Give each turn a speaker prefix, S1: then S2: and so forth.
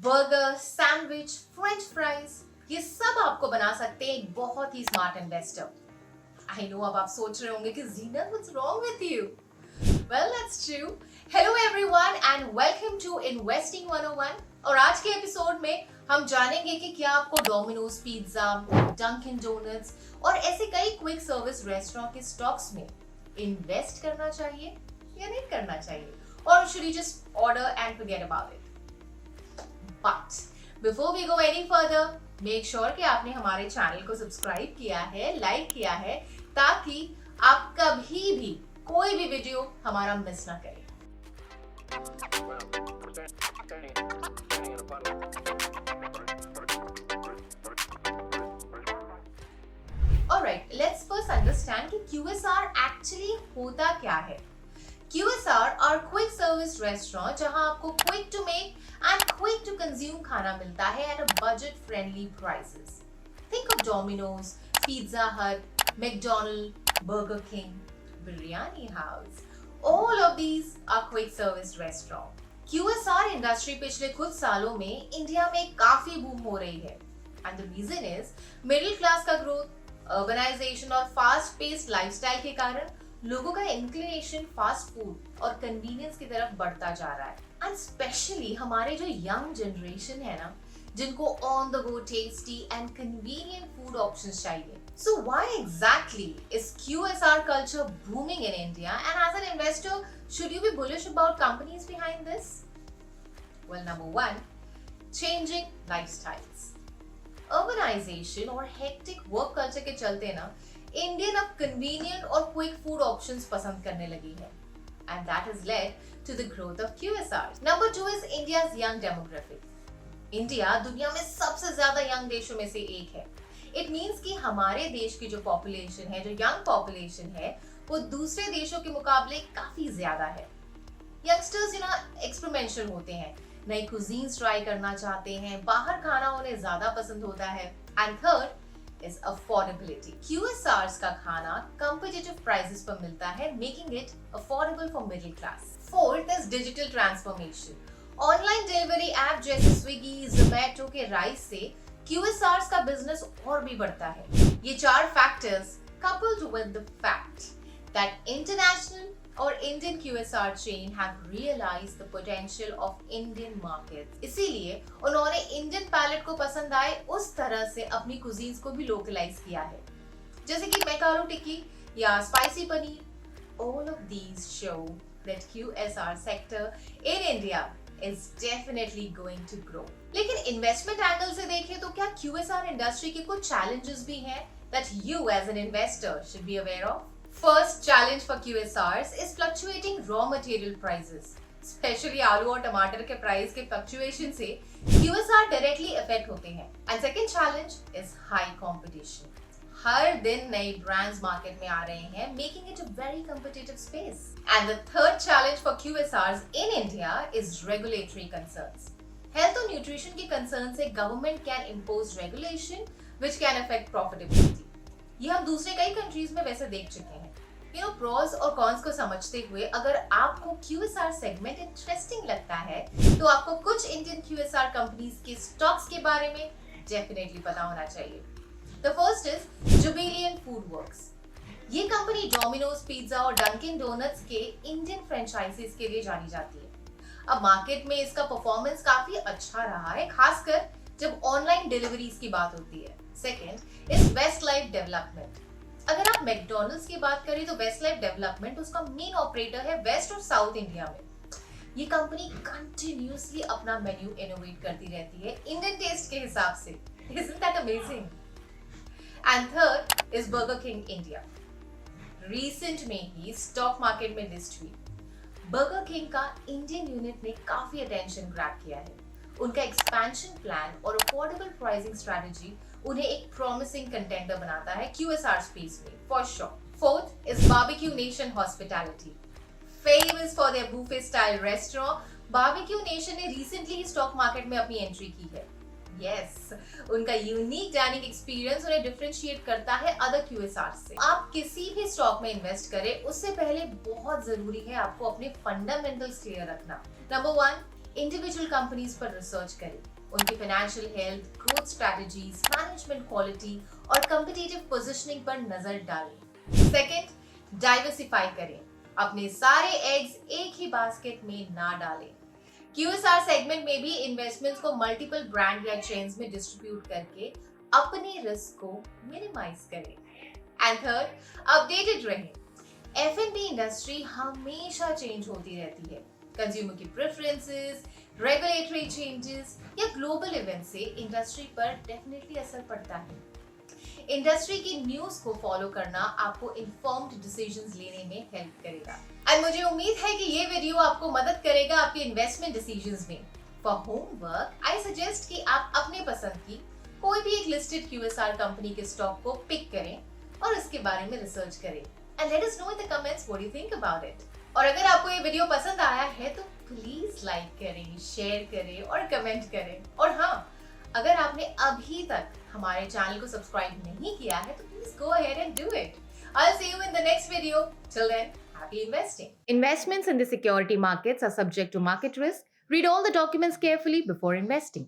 S1: Burger, sandwich, French fries, ये सब आपको बना सकते हैं एक बहुत ही स्मार्ट इन्वेस्टर। आई नो अब आप सोच रहे होंगे कि Zeenat what's wrong with you? Well that's true. Hello everyone and welcome to investing 101। और आज के एपिसोड में हम जानेंगे कि क्या आपको डोमिनोज पिज्जा, डंकिन डोनट्स और ऐसे कई क्विक सर्विस रेस्टोरेंट के स्टॉक्स में इन्वेस्ट करना चाहिए या नहीं करना चाहिए, और should you just order and forget about it? But before we go any further, make sure कि आपने हमारे चैनल को सब्सक्राइब किया है, लाइक किया है, ताकि आप कभी भी कोई भी वीडियो हमारा मिस ना करें। Alright, let's first understand कि QSR actually होता क्या है। QSR are quick service restaurant जहां आपको quick to make and quick to consume खाना मिलता है at a budget friendly prices. Think of Domino's, Pizza Hut, McDonald's, Burger King, Biryani House. All of these are quick service restaurant. QSR industry पिछले कुछ सालों में India में काफी boom हो रही है, and the reason is middle class का ग्रोथ, अर्बनाइजेशन और फास्ट पेस्ड लाइफस्टाइल के कारण लोगों का इंक्लिनेशन फास्ट फूड और कन्वीनियंस की तरफ बढ़ता जा रहा है। एंड स्पेशली हमारे जो यंग जनरेशन है ना, जिनको on the go tasty and convenient food options चाहिए। So why exactly is QSR culture booming in India, and as an investor should you be bullish about companies behind this? Well, number 1, changing lifestyles. Urbanisation और hectic work culture के चलते ना Indian अब convenient और quick food options पसंद करने लगी है, and that has led to the growth of QSR। Number 2 is India's young demographic. India दुनिया में सबसे ज्यादा यंग देशों में से एक है। इट मींस कि हमारे देश की जो पॉपुलेशन है, जो यंग पॉपुलेशन है, वो दूसरे देशों के मुकाबले काफी ज्यादा है। यंगस्टर्स एक्सपेरिमेंशियल होते हैं, नई कुजीन्स ट्राई करना चाहते हैं, बाहर खाना उन्हें ज्यादा पसंद होता है। And third is affordability. QSRs का खाना कॉम्पिटिटिव प्राइसेस पर मिलता है, making it affordable for middle class. Fourth is digital transformation. Online delivery app जैसे स्विगी, जोमैटो के राइज से QSRs का बिजनेस और भी बढ़ता है। ये 4 factors coupled with the fact that international or Indian QSR chain have realized the potential of Indian markets. इसीलिए उन्होंने इंडियन पैलेट को पसंद आए उस तरह से अपनी कुजीन्स को भी लोकलाइज किया है, जैसे कि मैकारो टिक्की या spicy paneer. All of these show that QSR sector in India is definitely going to grow. लेकिन इन्वेस्टमेंट एंगल से देखें तो क्या QSR इंडस्ट्री के कुछ challenges भी हैं that you as an investor should be aware of? First challenge for QSRs is fluctuating raw material prices. Especially आलू और टमाटर के प्राइस के फ्लक्चुएशन से QSR डायरेक्टली अफेक्ट होते हैं। And second challenge is high competition. हर दिन नए ब्रांड्स मार्केट में आ रहे हैं, making it a very competitive space. And the third challenge for QSRs in India is regulatory concerns. Health और nutrition के concern से government can impose regulation which can affect profitability. ये हम दूसरे कई कंट्रीज में वैसे देख चुके हैं। प्रोस और कॉन्स को समझते हुए अगर आपको QSR सेगमेंट इंटरेस्टिंग लगता है तो आपको कुछ इंडियन QSR कंपनीज के स्टॉक्स के बारे में डेफिनेटली पता होना चाहिए। The first is Jubilant Food Works. ये कंपनी डोमिनोज पिज्जा और डंकिन डोनट्स के इंडियन फ्रेंचाइजीज के लिए जानी जाती है। अब मार्केट में इसका परफॉर्मेंस काफी अच्छा रहा है, खासकर जब ऑनलाइन डिलीवरीज की बात होती है। Second is Westlife development. अगर आप मैकडॉनल्ड्स की बात करें तो वेस्टलाइफ डेवलपमेंट उसका मेन ऑपरेटर है वेस्ट और साउथ इंडिया में। ये कंपनी कंटिन्यूअसली अपना मेन्यू इनोवेट करती रहती है इंडियन टेस्ट के हिसाब से। Isn't that amazing? And third is Burger King India. Recent में ही स्टॉक मार्केट में लिस्ट हुई। बर्गर किंग का इंडियन यूनिट ने काफी अटेंशन ग्रैब किया है। उनका एक्सपेंशन प्लान और अफोर्डेबल प्राइसिंग स्ट्रेटजी उन्हें एक प्रॉमिसिंग कंटेंडर बनाता है QSR स्पेस में, for sure. Fourth is Barbeque Nation hospitality. Famous for their buffet style restaurant, Barbeque Nation ने रिसेंटली स्टॉक मार्केट में अपनी एंट्री की है। यस, उनका यूनिक डाइनिंग एक्सपीरियंस उन्हें डिफरेंशिएट करता है अदर QSR से। आप किसी भी स्टॉक में इन्वेस्ट करें उससे पहले बहुत जरूरी है आपको अपने फंडामेंटल्स क्लियर रखना। नंबर 1, इंडिविजुअल कंपनीज पर रिसर्च करें, उनकी financial health, growth strategies, management quality और कॉम्पिटिटिव पोजीशनिंग पर नजर डालें। सेकंड, डाइवर्सिफाई करें, अपने सारे एग्स एक ही बास्केट में ना डालें। QSR सेगमेंट में भी इन्वेस्टमेंट्स को मल्टीपल ब्रांड या चेन्स में डिस्ट्रीब्यूट करके अपने रिस्क को मिनिमाइज करें। एंड थर्ड, अपडेटेड रहें। F&B इंडस्ट्री हमेशा चेंज होती रहती है। कंज्यूमर की प्रेफरेंसेस, रेगुलेटरी चेंजेस या ग्लोबल इवेंट से इंडस्ट्री पर डेफिनेटली असर पड़ता है। इंडस्ट्री की न्यूज को फॉलो करना आपको इन्फॉर्म्ड डिसीजंस लेने में हेल्प करेगा। और मुझे उम्मीद है कि ये वीडियो आपको मदद करेगा आपके इन्वेस्टमेंट डिसीजंस में। फॉर होमवर्क आई सजेस्ट कि आप अपने पसंद की कोई भी एक लिस्टेड QSR कंपनी के स्टॉक को पिक करें और इसके बारे में रिसर्च करें। And let us know in the comments what you think about it. और अगर आपको ये वीडियो पसंद आया है तो प्लीज लाइक करें, शेयर करें और कमेंट करें। और हाँ, अगर आपने अभी तक हमारे चैनल को सब्सक्राइब नहीं किया है तो please go ahead and do it. I'll see you in the next video. Till then, happy investing. Investments in the security markets are subject to market risk. Read all the documents carefully before investing.